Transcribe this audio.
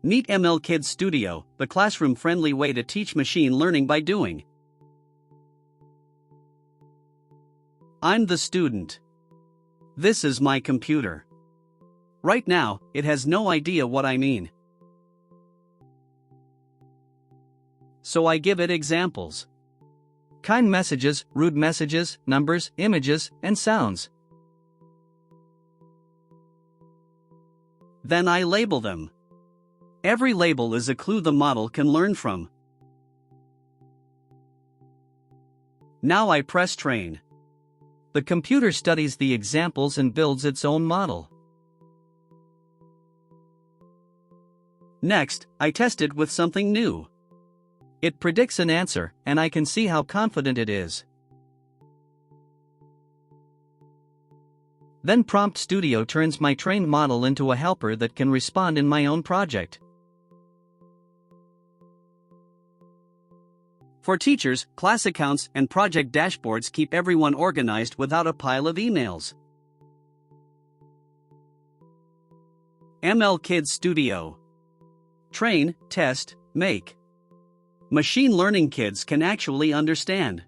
Meet MLKids Studio, the classroom-friendly way to teach machine learning by doing. I'm the student. This is my computer. Right now, it has no idea what I mean. So I give it examples. Kind messages, rude messages, numbers, images, and sounds. Then I label them. Every label is a clue the model can learn from. Now I press train. The computer studies the examples and builds its own model. Next, I test it with something new. It predicts an answer, and I can see how confident it is. Then Prompt Studio turns my trained model into a helper that can respond in my own project. For teachers, class accounts and project dashboards keep everyone organized without a pile of emails. MLKids Studio. Train, test, make. Machine learning kids can actually understand.